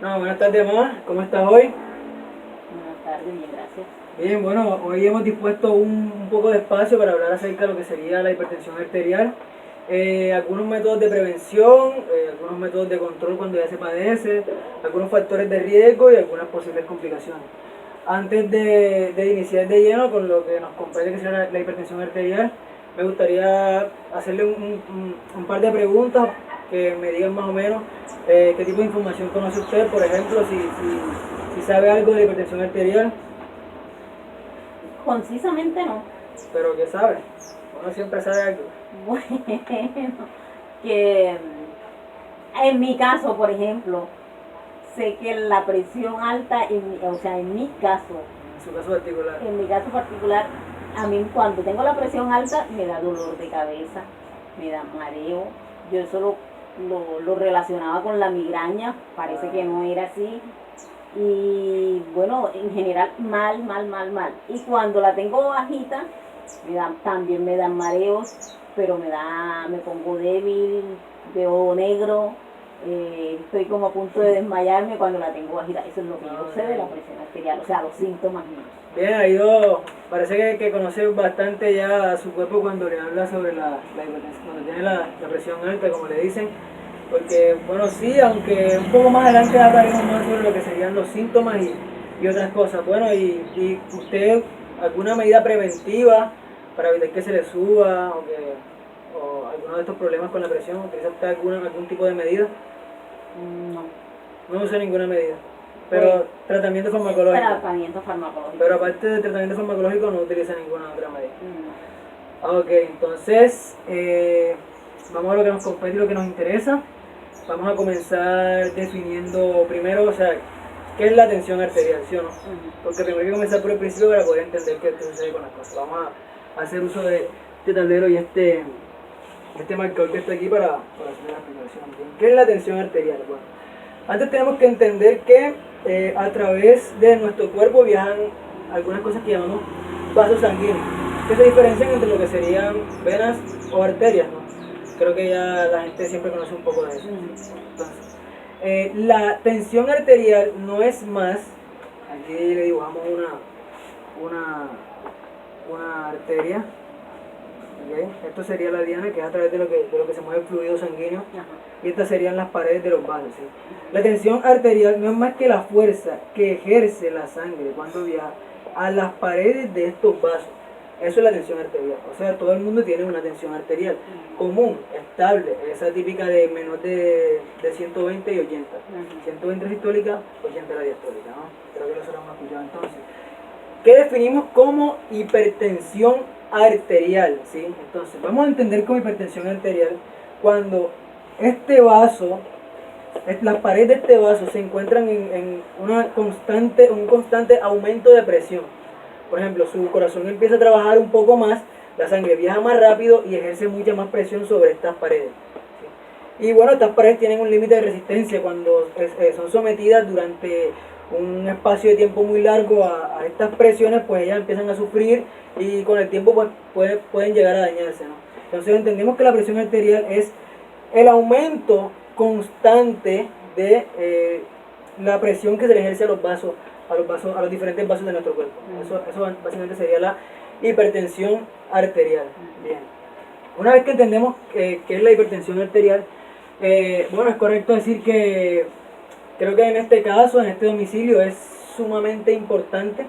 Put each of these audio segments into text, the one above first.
No, buenas tardes, mamá. ¿Cómo estás hoy? Buenas tardes, bien, gracias. Bien, bueno, hoy hemos dispuesto un poco de espacio para hablar acerca de lo que sería la hipertensión arterial, algunos métodos de prevención, algunos métodos de control cuando ya se padece, algunos factores de riesgo y algunas posibles complicaciones. Antes de iniciar de lleno con lo que nos compete que sería la hipertensión arterial, me gustaría hacerle un par de preguntas que me digan más o menos qué tipo de información conoce usted, por ejemplo, si sabe algo de la hipertensión arterial, Concisamente no. pero qué sabe. Uno siempre sabe algo. Bueno, que en mi caso, por ejemplo, sé que la presión alta, o sea, En su caso particular. en mi caso particular, a mí cuando tengo la presión alta me da dolor de cabeza, me da mareo. Yo eso lo relacionaba con la migraña, parece que no era así. Y bueno, en general mal, mal, mal, mal. Y cuando la tengo bajita, también me dan mareos, pero me pongo débil, veo negro, estoy como a punto de desmayarme cuando la tengo bajita. Eso es lo que yo sé de la presión arterial, o sea, los síntomas míos. Bien, ha ido, parece que conoce bastante ya a su cuerpo cuando le habla sobre la hipertensión, cuando tiene la presión alta, como le dicen. Porque, bueno, sí, aunque un poco más adelante hablaremos más sobre lo que serían los síntomas y otras cosas. Bueno, y usted, ¿alguna medida preventiva para evitar que se le suba o alguno de estos problemas con la presión? ¿Utiliza usted algún tipo de medida? No. No usa ninguna medida. Pues, Pero tratamiento farmacológico. tratamiento farmacológico. Pero aparte del tratamiento farmacológico no utiliza ninguna otra medida. No. Ok, entonces vamos a lo que nos compete y lo que nos interesa. Vamos a comenzar definiendo primero, o sea, qué es la tensión arterial, ¿sí o no? Porque primero hay que comenzar por el principio para poder entender qué sucede con las cosas. Vamos a hacer uso de este tablero y este marcador que está aquí para hacer la explicación. Bien, ¿qué es la tensión arterial? Bueno, antes tenemos que entender que a través de nuestro cuerpo viajan algunas cosas que llamamos vasos sanguíneos, que se diferencian entre lo que serían venas o arterias, ¿no? Creo que ya la gente siempre conoce un poco de eso. Entonces, la tensión arterial no es más, aquí le dibujamos una, una arteria, ¿okay? Esto sería la diana, que es a través de lo que se mueve el fluido sanguíneo, y estas serían las paredes de los vasos, ¿sí? La tensión arterial no es más que la fuerza que ejerce la sangre cuando viaja a las paredes de estos vasos. Eso es la tensión arterial. O sea, todo el mundo tiene una tensión arterial común, estable, esa típica de menos de 120 y 80. 120 sistólica, 80 la diastólica, ¿no? Creo que eso lo hemos escuchado entonces. ¿Qué definimos como hipertensión arterial? ¿Sí? Entonces, vamos a entender como hipertensión arterial cuando este vaso, las paredes de este vaso se encuentran en un constante aumento de presión. Por ejemplo, su corazón empieza a trabajar un poco más, la sangre viaja más rápido y ejerce mucha más presión sobre estas paredes. ¿Sí? Y bueno, estas paredes tienen un límite de resistencia cuando son sometidas durante un espacio de tiempo muy largo a estas presiones, pues ellas empiezan a sufrir y con el tiempo pues, pueden llegar a dañarse, ¿no? Entonces entendemos que la presión arterial es el aumento constante de la presión que se le ejerce a los diferentes vasos de nuestro cuerpo. Eso básicamente sería la hipertensión arterial. Bien. Una vez que entendemos qué es la hipertensión arterial, bueno, es correcto decir que creo que en este caso, en este domicilio, es sumamente importante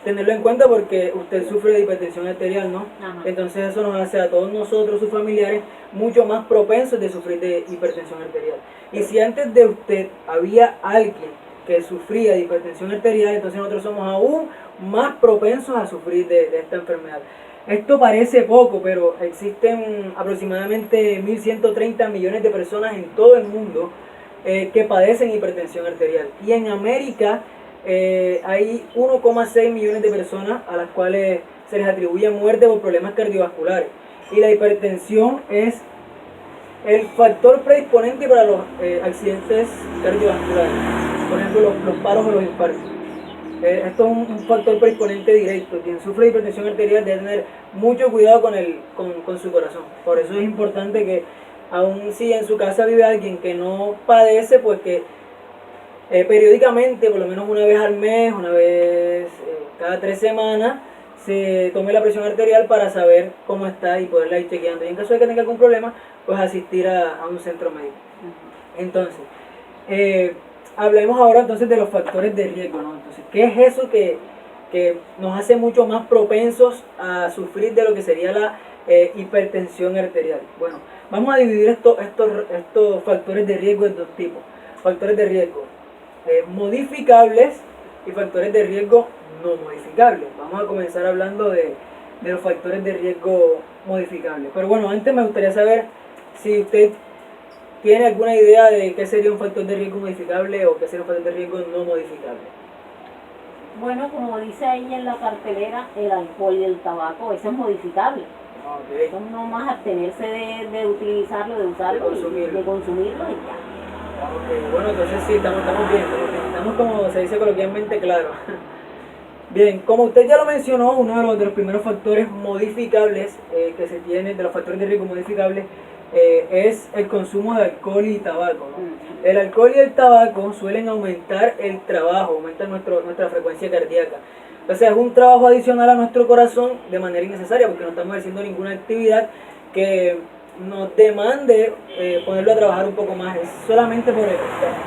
tenerlo en cuenta porque usted sufre de hipertensión arterial, ¿no? Ajá. Entonces eso nos hace a todos nosotros, sus familiares, mucho más propensos de sufrir de hipertensión arterial. Y si antes de usted había alguien que sufría de hipertensión arterial, entonces nosotros somos aún más propensos a sufrir de esta enfermedad. Esto parece poco, pero existen aproximadamente 1.130 millones de personas en todo el mundo que padecen hipertensión arterial. Y en América hay 1,6 millones de personas a las cuales se les atribuye muerte por problemas cardiovasculares. Y la hipertensión es el factor predisponente para los accidentes cardiovasculares, por ejemplo los paros o los infartos. Esto es un factor predisponente directo. Quien sufre de hipertensión arterial debe tener mucho cuidado con su corazón. Por eso es importante que, aun si en su casa vive alguien que no padece, pues que periódicamente, por lo menos una vez al mes, una vez cada 3 semanas, se tome la presión arterial para saber cómo está y poderla ir chequeando. Y en caso de que tenga algún problema, pues asistir a un centro médico. Entonces, hablemos ahora entonces de los factores de riesgo, ¿no? Entonces, ¿qué es eso que nos hace mucho más propensos a sufrir de lo que sería la hipertensión arterial? Bueno, vamos a dividir estos factores de riesgo en dos tipos. Factores de riesgo modificables y factores de riesgo no modificables. Vamos a comenzar hablando de los factores de riesgo modificables. Pero bueno, antes me gustaría saber si usted tiene alguna idea de qué sería un factor de riesgo modificable o qué sería un factor de riesgo no modificable. Bueno, como dice ahí en la cartelera, el alcohol y el tabaco, eso es modificable. Okay. Eso no más abstenerse de utilizarlo, de usarlo, de consumirlo y ya. Okay. Bueno, entonces sí, estamos bien, estamos como se dice coloquialmente claro. Bien, como usted ya lo mencionó, uno de los primeros factores modificables que se tiene, de los factores de riesgo modificables, es el consumo de alcohol y tabaco, ¿no? El alcohol y el tabaco suelen aumentar el trabajo, aumentan nuestra frecuencia cardíaca. O sea, es un trabajo adicional a nuestro corazón de manera innecesaria porque no estamos haciendo ninguna actividad que nos demande ponerlo a trabajar un poco más. Es solamente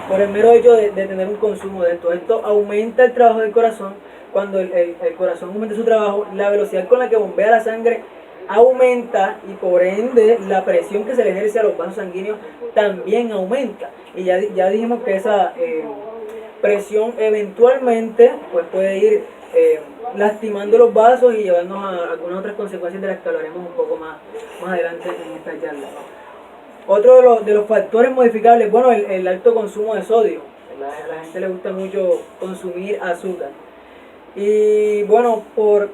por el mero hecho de tener un consumo de esto. Esto aumenta el trabajo del corazón. Cuando el corazón aumenta su trabajo, la velocidad con la que bombea la sangre aumenta y por ende la presión que se le ejerce a los vasos sanguíneos también aumenta. Y ya dijimos que esa presión eventualmente pues puede ir lastimando los vasos y llevarnos a algunas otras consecuencias de las que hablaremos un poco más adelante en esta charla. Otro de los factores modificables, bueno, el alto consumo de sodio. A la gente le gusta mucho consumir azúcar. Y bueno, por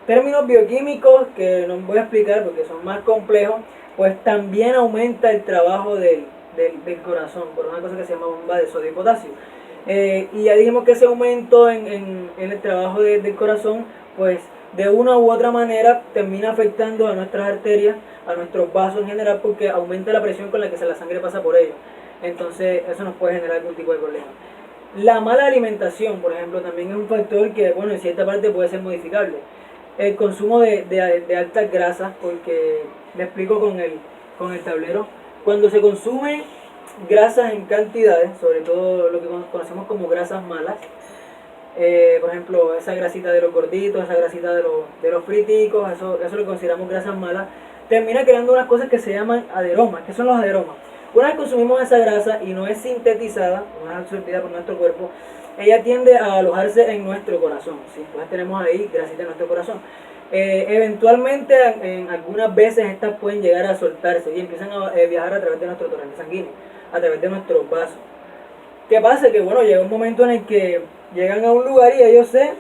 términos bioquímicos que no voy a explicar porque son más complejos, pues también aumenta el trabajo del corazón por una cosa que se llama bomba de sodio y potasio. Y ya dijimos que ese aumento en el trabajo del corazón, pues de una u otra manera termina afectando a nuestras arterias, a nuestros vasos en general, porque aumenta la presión con la que la sangre pasa por ellos. Entonces eso nos puede generar algún tipo de problema. La mala alimentación, por ejemplo, también es un factor que, bueno, en cierta parte puede ser modificable. El consumo de altas grasas, porque le explico con el tablero. Cuando se consume grasas en cantidades, sobre todo lo que conocemos como grasas malas, por ejemplo, esa grasita de los gorditos, esa grasita de los friticos, eso lo consideramos grasas malas, termina creando unas cosas que se llaman aderomas. ¿Qué son los aderomas? Una vez consumimos esa grasa y no es sintetizada, no es absorbida por nuestro cuerpo, ella tiende a alojarse en nuestro corazón, ¿sí? Entonces tenemos ahí grasita en nuestro corazón. Eventualmente, en algunas veces estas pueden llegar a soltarse y empiezan a viajar a través de nuestro torrente sanguíneo, a través de nuestros vasos. ¿Qué pasa? Que bueno, llega un momento en el que llegan a un lugar y ellos se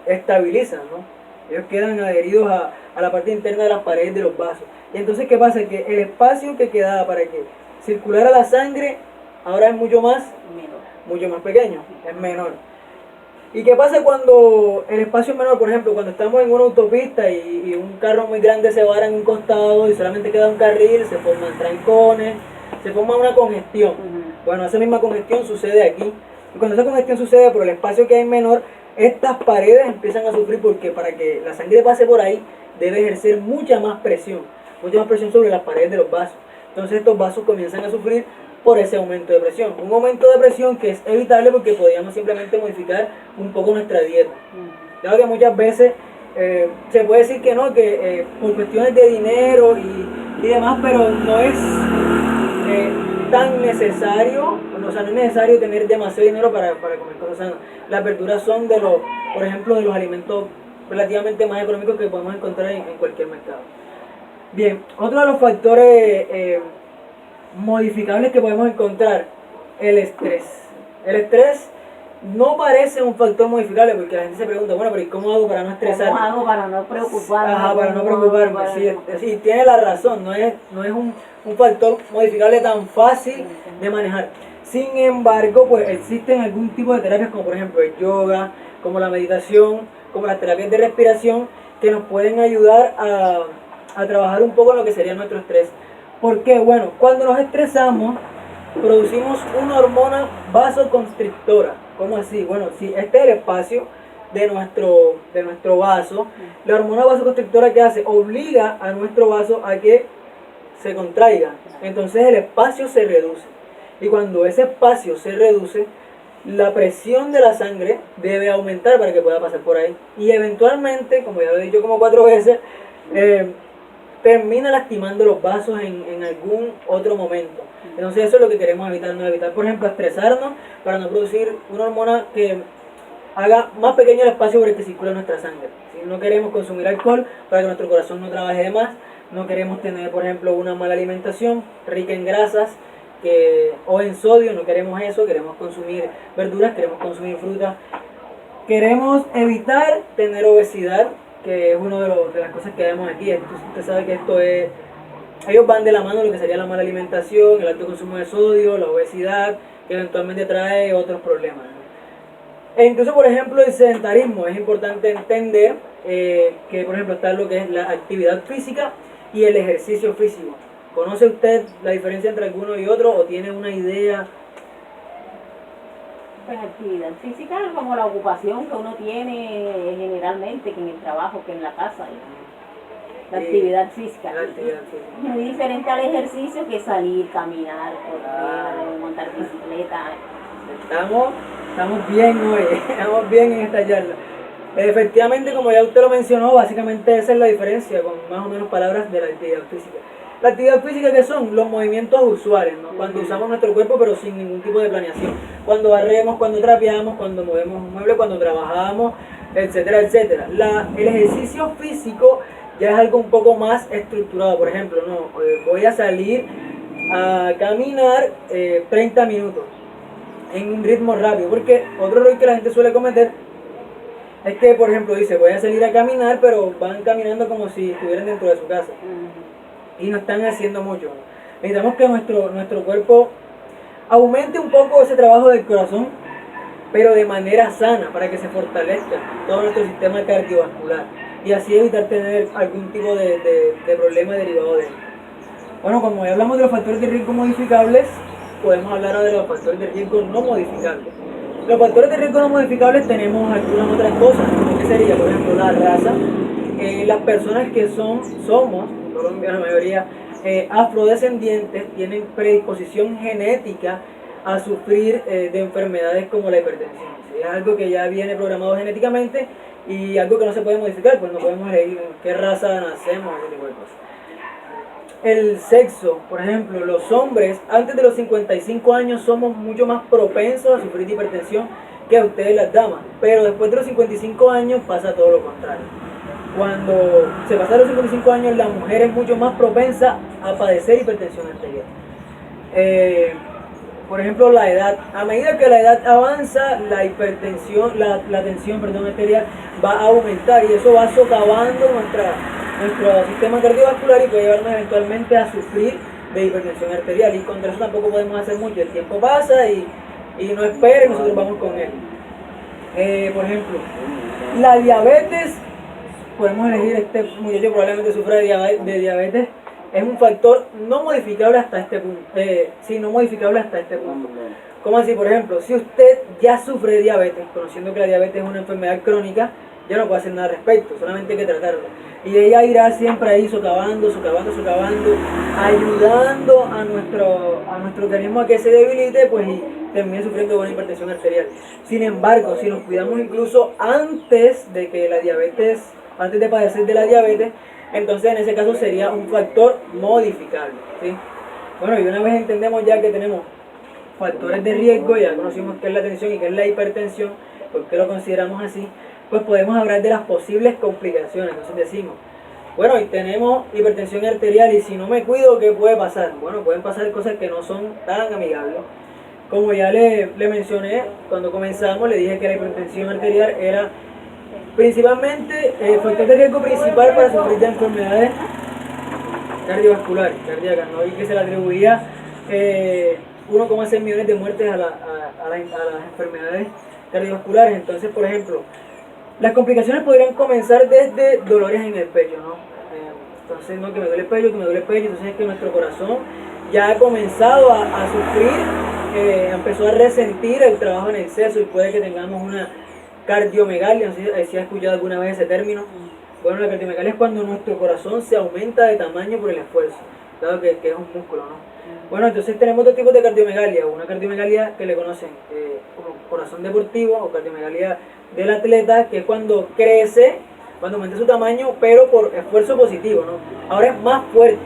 estabilizan, ¿no? Ellos quedan adheridos a la parte interna de las paredes de los vasos. Y entonces, ¿qué pasa? Que el espacio que quedaba para que circulara la sangre ahora es mucho más pequeño, es menor. ¿Y qué pasa cuando el espacio es menor? Por ejemplo, cuando estamos en una autopista y un carro muy grande se vara en un costado y solamente queda un carril, se forman trancones, se forma una congestión. Bueno, esa misma congestión sucede aquí. Y cuando esa congestión sucede por el espacio que hay menor, estas paredes empiezan a sufrir porque para que la sangre pase por ahí debe ejercer mucha más presión sobre las paredes de los vasos. Entonces estos vasos comienzan a sufrir por ese aumento de presión. Un aumento de presión que es evitable porque podríamos simplemente modificar un poco nuestra dieta. Claro que muchas veces se puede decir que no, que por cuestiones de dinero y demás, pero no es tan necesario, o sea, no es necesario tener demasiado dinero para comer cosas sanas. Las verduras son por ejemplo, de los alimentos relativamente más económicos que podemos encontrar en cualquier mercado. Bien, otro de los factores modificables que podemos encontrar, el estrés. El estrés no parece un factor modificable porque la gente se pregunta, bueno, pero ¿y cómo hago para no estresarme? ¿Cómo hago para no preocuparme? Ajá, para no preocuparme. Sí, tiene la razón, no es un factor modificable tan fácil de manejar. Sin embargo, pues existen algún tipo de terapias como por ejemplo el yoga, como la meditación, como las terapias de respiración que nos pueden ayudar a trabajar un poco lo que sería nuestro estrés. ¿Por qué? Bueno, cuando nos estresamos, producimos una hormona vasoconstrictora. ¿Cómo así? Bueno, si este es el espacio de nuestro vaso, la hormona vasoconstrictora, que hace, obliga a nuestro vaso a que se contraiga. Entonces el espacio se reduce. Y cuando ese espacio se reduce, la presión de la sangre debe aumentar para que pueda pasar por ahí. Y eventualmente, como ya lo he dicho como 4 veces, termina lastimando los vasos en algún otro momento. Entonces eso es lo que queremos evitar, no evitar, por ejemplo, estresarnos para no producir una hormona que haga más pequeño el espacio por el que circula nuestra sangre. ¿Sí? No queremos consumir alcohol para que nuestro corazón no trabaje de más. No queremos tener, por ejemplo, una mala alimentación rica en grasas o en sodio. No queremos eso. Queremos consumir verduras, queremos consumir frutas. Queremos evitar tener obesidad, que es una de las cosas que vemos aquí. Usted sabe que esto es... Ellos van de la mano, lo que sería la mala alimentación, el alto consumo de sodio, la obesidad, que eventualmente trae otros problemas. E incluso, por ejemplo, el sedentarismo. Es importante entender que, por ejemplo, está lo que es la actividad física y el ejercicio físico. ¿Conoce usted la diferencia entre alguno y otro o tiene una idea? Pues actividad física es como la ocupación que uno tiene generalmente, que en el trabajo, que en la casa. La actividad física. La actividad física. Muy diferente al ejercicio que salir, caminar, correr, montar bicicleta. Estamos bien hoy, estamos bien en esta charla. Efectivamente, como ya usted lo mencionó, básicamente esa es la diferencia, con más o menos palabras, de la actividad física. La actividad física, ¿qué son? Los movimientos usuales, ¿no? Cuando usamos nuestro cuerpo pero sin ningún tipo de planeación. Cuando barremos, cuando trapeamos, cuando movemos un mueble, cuando trabajamos, etcétera, etcétera. El ejercicio físico ya es algo un poco más estructurado. Por ejemplo, voy a salir a caminar 30 minutos en un ritmo rápido, porque otro error que la gente suele cometer es que, por ejemplo, dice, voy a salir a caminar, pero van caminando como si estuvieran dentro de su casa y no están haciendo mucho. Necesitamos que nuestro cuerpo aumente un poco ese trabajo del corazón, pero de manera sana, para que se fortalezca todo nuestro sistema cardiovascular y así evitar tener algún tipo de problema derivado de él. Bueno, como ya hablamos de los factores de riesgo modificables, podemos hablar ahora de los factores de riesgo no modificables. Los factores de riesgo no modificables tenemos algunas otras cosas, que sería, por ejemplo, la raza. Las personas que somos, en Colombia la mayoría, afrodescendientes, tienen predisposición genética a sufrir de enfermedades como la hipertensión. ¿Sí? Es algo que ya viene programado genéticamente y algo que no se puede modificar, pues no podemos elegir en qué raza nacemos, ese tipo de cosas. El sexo, por ejemplo, los hombres antes de los 55 años somos mucho más propensos a sufrir de hipertensión que a ustedes las damas, pero después de los 55 años pasa todo lo contrario. Cuando se pasa los 55 años, la mujer es mucho más propensa a padecer hipertensión arterial. Por ejemplo, la edad. A medida que la edad avanza, la hipertensión, la tensión arterial va a aumentar y eso va socavando nuestro sistema cardiovascular y puede llevarnos eventualmente a sufrir de hipertensión arterial. Y contra eso tampoco podemos hacer mucho. El tiempo pasa y no espera y nosotros vamos con él. Por ejemplo, la diabetes. Podemos elegir, este muchacho probablemente sufra de diabetes. Es un factor no modificable hasta este punto. Sí, no modificable hasta este punto. ¿Cómo así? Por ejemplo, si usted ya sufre de diabetes, conociendo que la diabetes es una enfermedad crónica, ya no puede hacer nada al respecto, solamente hay que tratarlo. Y ella irá siempre ahí socavando, ayudando a nuestro organismo a que se debilite, pues y termine sufriendo de una hipertensión arterial. Sin embargo, si nos cuidamos incluso antes de padecer de la diabetes, entonces en ese caso sería un factor modificable, ¿sí? Bueno, y una vez entendemos ya que tenemos factores de riesgo, ya conocimos qué es la tensión y qué es la hipertensión, por qué lo consideramos así, pues podemos hablar de las posibles complicaciones. Entonces decimos, bueno, y tenemos hipertensión arterial y si no me cuido, ¿qué puede pasar? Bueno, pueden pasar cosas que no son tan amigables. Como ya le mencioné, cuando comenzamos le dije que la hipertensión arterial era principalmente el factor de riesgo principal para sufrir de enfermedades cardiovasculares, cardíacas, ¿no? Y que se le atribuía 1,6 millones de muertes a las enfermedades cardiovasculares. Entonces, por ejemplo, las complicaciones podrían comenzar desde dolores en el pecho, ¿no? Entonces, no, que me duele el pecho, entonces es que nuestro corazón ya ha comenzado a sufrir, empezó a resentir el trabajo en exceso y puede que tengamos una cardiomegalia. No sé si has escuchado alguna vez ese término. Bueno, la cardiomegalia es cuando nuestro corazón se aumenta de tamaño por el esfuerzo, dado que es un músculo, ¿no? Bueno, entonces tenemos dos tipos de cardiomegalia. Una cardiomegalia que le conocen como corazón deportivo o cardiomegalia del atleta, que es cuando crece, cuando aumenta su tamaño, pero por esfuerzo positivo, ¿no? Ahora es más fuerte.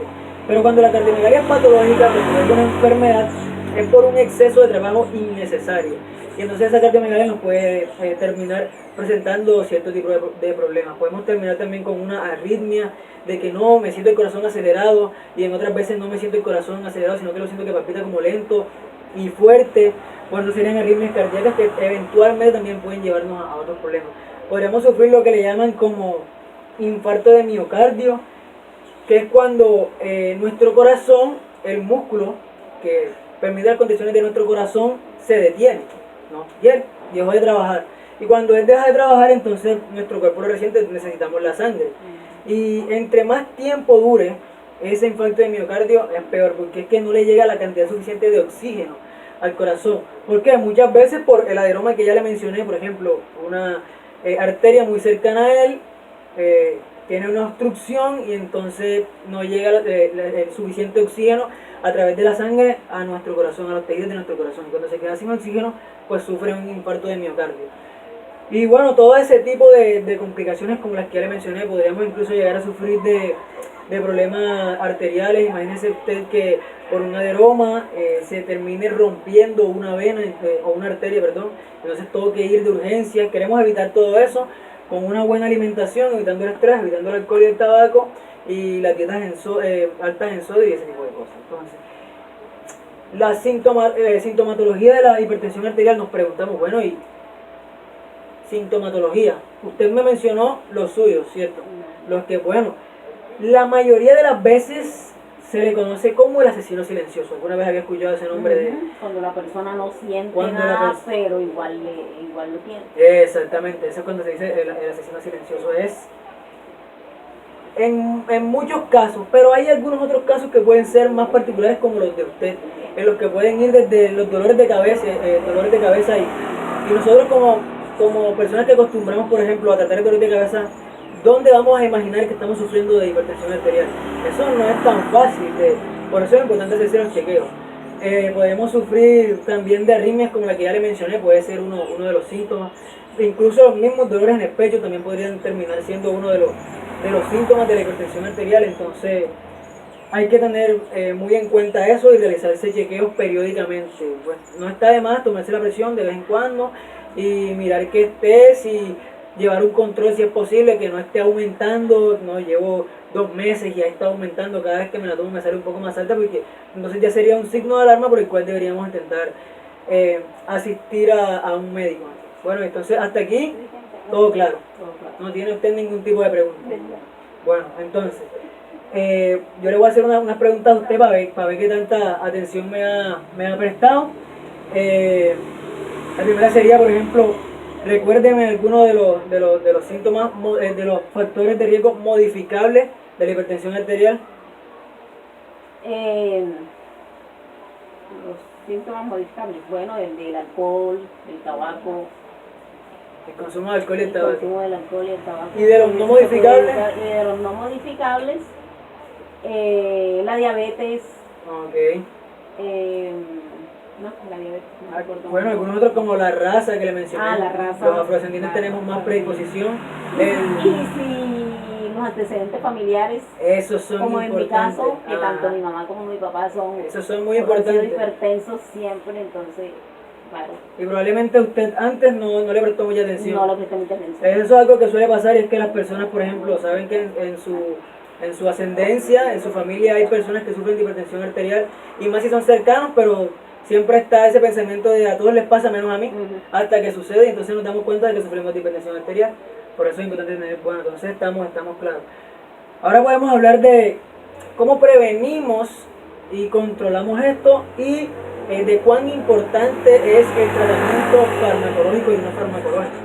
Pero cuando la cardiomegalia es patológica, cuando hay una enfermedad, es por un exceso de trabajo innecesario. Y entonces esa cardiomegalia nos puede terminar presentando cierto tipo de problemas. Podemos terminar también con una arritmia, de que no, me siento el corazón acelerado, y en otras veces no me siento el corazón acelerado, sino que lo siento que palpita como lento y fuerte. Bueno, serían arritmias cardíacas que eventualmente también pueden llevarnos a otros problemas. Podríamos sufrir lo que le llaman como infarto de miocardio, que es cuando nuestro corazón, el músculo que permite las condiciones de nuestro corazón, se detiene, ¿no? Y él dejó de trabajar. Y cuando él deja de trabajar, entonces nuestro cuerpo lo resiente, necesitamos la sangre. Y entre más tiempo dure ese infarto de miocardio, es peor, porque es que no le llega la cantidad suficiente de oxígeno al corazón. Porque muchas veces por el aderoma que ya le mencioné, por ejemplo, una arteria muy cercana a él, tiene una obstrucción y entonces no llega el suficiente oxígeno a través de la sangre a nuestro corazón, a los tejidos de nuestro corazón. Y cuando se queda sin oxígeno, pues sufre un infarto de miocardio. Y bueno, todo ese tipo de complicaciones como las que ya le mencioné, podríamos incluso llegar a sufrir de problemas arteriales. Imagínese usted que por un aderoma se termine rompiendo una vena o una arteria, perdón. Entonces todo que ir de urgencia. Queremos evitar todo eso con una buena alimentación, evitando el estrés, evitando el alcohol y el tabaco y las dietas altas en sodio y ese tipo de cosas. Entonces, la sintomatología de la hipertensión arterial, nos preguntamos, bueno, y sintomatología, usted me mencionó los suyos, ¿cierto? Los que, bueno, la mayoría de las veces se le conoce como el asesino silencioso. ¿Alguna vez había escuchado ese nombre de...? Cuando la persona no siente nada, pero igual lo tiene. Exactamente, eso es cuando se dice el asesino silencioso. Es en muchos casos, pero hay algunos otros casos que pueden ser más particulares como los de usted, en los que pueden ir desde los dolores de cabeza y nosotros como personas que acostumbramos, por ejemplo, a tratar el dolor de cabeza, ¿dónde vamos a imaginar que estamos sufriendo de hipertensión arterial? Eso no es tan fácil, por eso es importante hacer los chequeos. Podemos sufrir también de arritmias como la que ya le mencioné, puede ser uno de los síntomas. Incluso los mismos dolores en el pecho también podrían terminar siendo uno de los síntomas de la hipertensión arterial. Entonces hay que tener muy en cuenta eso y realizarse chequeos periódicamente. Pues, no está de más tomarse la presión de vez en cuando y mirar que esté, si llevar un control si es posible, que no esté aumentando. No, llevo 2 meses y ya está aumentando, cada vez que me la tomo me sale un poco más alta, porque entonces ya sería un signo de alarma por el cual deberíamos intentar asistir a un médico. Bueno, entonces hasta aquí todo claro. No tiene usted ningún tipo de pregunta. Bueno, entonces yo le voy a hacer unas preguntas a usted para ver qué tanta atención me ha prestado. La primera sería, por ejemplo, recuérdeme algunos de los síntomas, de los factores de riesgo modificables de la hipertensión arterial. Los síntomas modificables, bueno, el del alcohol, el tabaco. El consumo de alcohol y el tabaco. El consumo del alcohol y el tabaco. ¿Y de los no modificables? Y de los no modificables, la diabetes. Ok. No, la diabetes. No bueno, algunos otros como la raza que le mencioné. La raza. Los afrodescendientes tenemos más predisposición. Y si los antecedentes familiares, esos son como importantes. en mi caso, que tanto mi mamá como mi papá esos son muy han sido importantes. hipertensos siempre, entonces, claro. Y probablemente usted antes no le prestó mucha atención. No le presté mucha atención. Eso es algo que suele pasar, y es que las personas, por ejemplo, saben que en su ascendencia, en su familia hay personas que sufren de hipertensión arterial, y más si son cercanos, pero siempre está ese pensamiento de a todos les pasa menos a mí, hasta que sucede, y entonces nos damos cuenta de que sufrimos de hipertensión arterial. Por eso es importante tener, bueno, entonces estamos claros. Ahora podemos hablar de cómo prevenimos y controlamos esto, y de cuán importante es el tratamiento farmacológico y no farmacológico.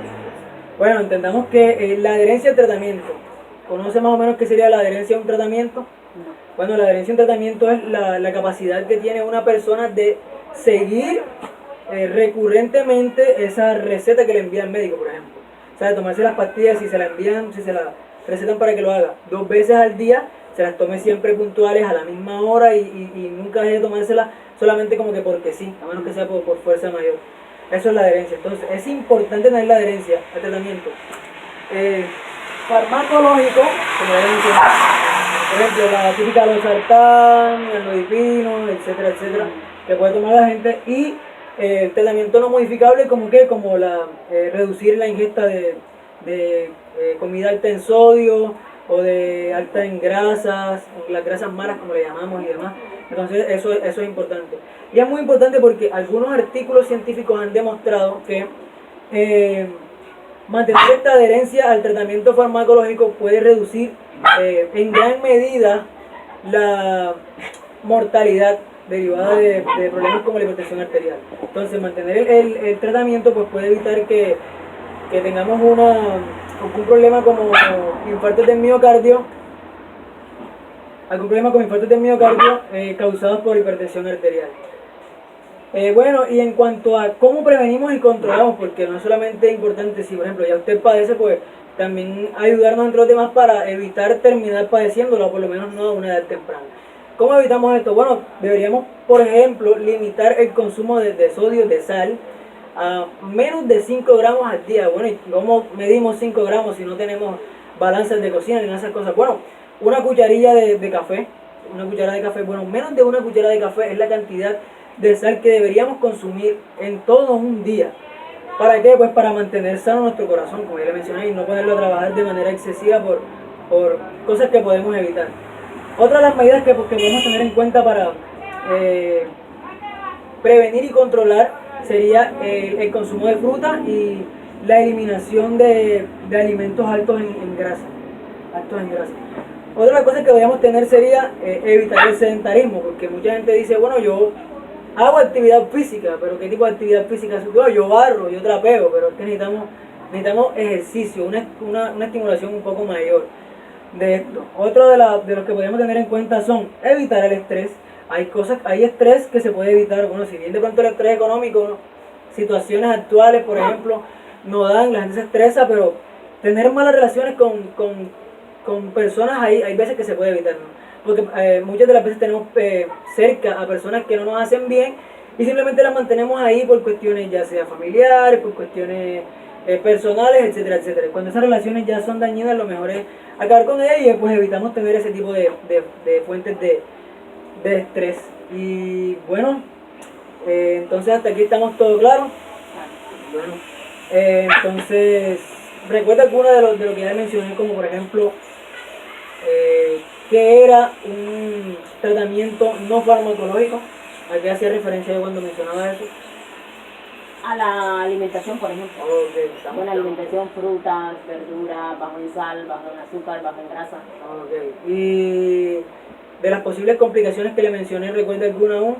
Bueno, entendamos que la adherencia al tratamiento, ¿conoce más o menos qué sería la adherencia a un tratamiento? Bueno, la adherencia a un tratamiento es la capacidad que tiene una persona de seguir recurrentemente esa receta que le envía el médico, por ejemplo. O sea, de tomarse las pastillas, si se la envían, si se la recetan para que lo haga 2 veces al día, se las tome siempre puntuales a la misma hora y nunca deje de tomárselas solamente como que porque sí, a menos que sea por fuerza mayor. Eso es la adherencia. Entonces, es importante tener la adherencia al tratamiento farmacológico, como ya mencioné, por ejemplo, la típica losartán, el nodipino, etcétera, etcétera, que puede tomar la gente, y el tratamiento no modificable como reducir la ingesta de comida alta en sodio o de alta en grasas, las grasas malas como le llamamos y demás. Entonces eso es importante. Y es muy importante porque algunos artículos científicos han demostrado que mantener esta adherencia al tratamiento farmacológico puede reducir en gran medida la mortalidad derivada de problemas como la hipertensión arterial. Entonces mantener el tratamiento pues puede evitar que tengamos algún problema como infartos del miocardio, causados por hipertensión arterial. Bueno, y en cuanto a cómo prevenimos y controlamos, porque no es solamente importante, si por ejemplo ya usted padece, pues también ayudarnos entre los demás para evitar terminar padeciéndolo, o por lo menos no a una edad temprana. ¿Cómo evitamos esto? Bueno, deberíamos, por ejemplo, limitar el consumo de sodio, de sal, a menos de 5 gramos al día. Bueno, ¿y cómo medimos 5 gramos si no tenemos balanzas de cocina ni esas cosas? Bueno, una cucharilla de café, bueno, menos de una cucharada de café es la cantidad de sal que deberíamos consumir en todo un día. ¿Para qué? Pues para mantener sano nuestro corazón, como ya le mencioné, y no ponerlo a trabajar de manera excesiva por cosas que podemos evitar. Otra de las medidas que podemos tener en cuenta para prevenir y controlar sería el consumo de fruta y la eliminación de alimentos altos en grasa. Otra de las cosas que deberíamos tener sería evitar el sedentarismo, porque mucha gente dice, bueno, yo hago actividad física, pero ¿qué tipo de actividad física? Yo barro, yo trapeo, pero es que necesitamos ejercicio, una estimulación un poco mayor de esto. Otro de los que podemos tener en cuenta son evitar el estrés. Hay estrés que se puede evitar. Bueno, si bien de pronto el estrés económico, ¿no? Situaciones actuales, por ejemplo, no dan, la gente se estresa, pero tener malas relaciones con personas hay veces que se puede evitar, ¿no? Porque muchas de las veces tenemos cerca a personas que no nos hacen bien y simplemente las mantenemos ahí por cuestiones ya sea familiares, por cuestiones personales, etcétera, etcétera. Cuando esas relaciones ya son dañinas, lo mejor es acabar con ellas y pues evitamos tener ese tipo de fuentes de estrés. Y bueno, entonces hasta aquí estamos todo claro. Bueno, entonces recuerda alguna de lo que ya mencioné, como por ejemplo que era un tratamiento no farmacológico. ¿A qué hacía referencia yo cuando mencionaba eso? A la alimentación, por ejemplo. Okay, buena alimentación, frutas, verduras, bajo en sal, bajo en azúcar, bajo en grasa. Okay. Y de las posibles complicaciones que le mencioné, ¿recuerda alguna aún?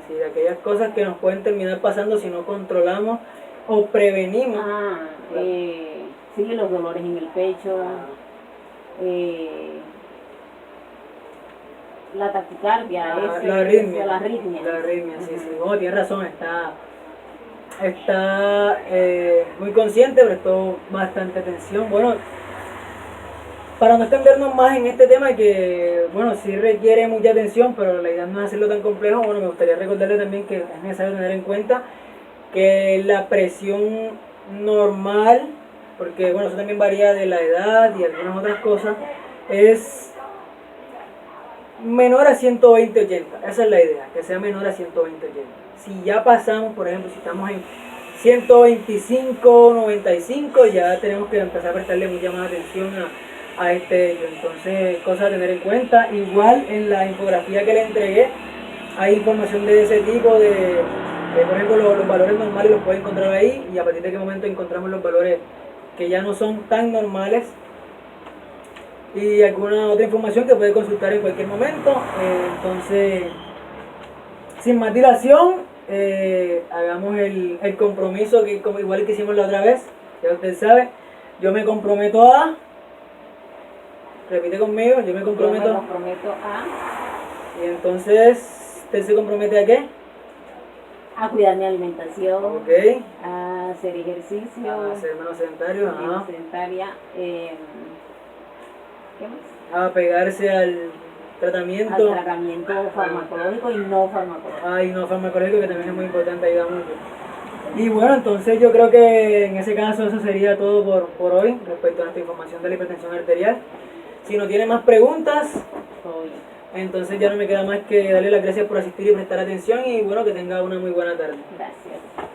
Sí, de aquellas cosas que nos pueden terminar pasando si no controlamos o prevenimos. Sí, los dolores en el pecho, la taquicardia, la arritmia. La arritmia, sí. No, tiene razón, está muy consciente, prestó bastante atención. Bueno, para no extendernos más en este tema que, bueno, sí requiere mucha atención, pero la idea no es hacerlo tan complejo, bueno, me gustaría recordarle también que es necesario tener en cuenta que la presión normal, porque bueno, eso también varía de la edad y algunas otras cosas, es menor a 120/80. Esa es la idea, que sea menor a 120/80. Si ya pasamos, por ejemplo, si estamos en 125/95, ya tenemos que empezar a prestarle mucha más atención a este hecho. Entonces, cosas a tener en cuenta. Igual en la infografía que le entregué hay información de ese tipo, por ejemplo, los valores normales los puede encontrar ahí, y a partir de qué momento encontramos los valores que ya no son tan normales, y alguna otra información que puede consultar en cualquier momento. Entonces, sin más dilación, hagamos el compromiso que como igual que hicimos la otra vez. Ya usted sabe, yo me comprometo a repite conmigo, yo me Yo me comprometo. comprometo Y entonces, ¿usted se compromete a qué? a cuidar mi alimentación, Ok. a hacer ejercicio, A ser menos sedentario, menos ajá. sedentaria, ¿qué más? A pegarse al Al tratamiento. tratamiento farmacológico y no farmacológico. Ay, no farmacológico, que también es muy importante, ayuda mucho. Y bueno, entonces yo creo que en ese caso eso sería todo por hoy respecto a esta información de la hipertensión arterial. Si no tiene más preguntas, Soy. entonces ya no me queda más que darle las gracias por asistir y prestar atención y bueno, que tenga una muy buena tarde. Gracias.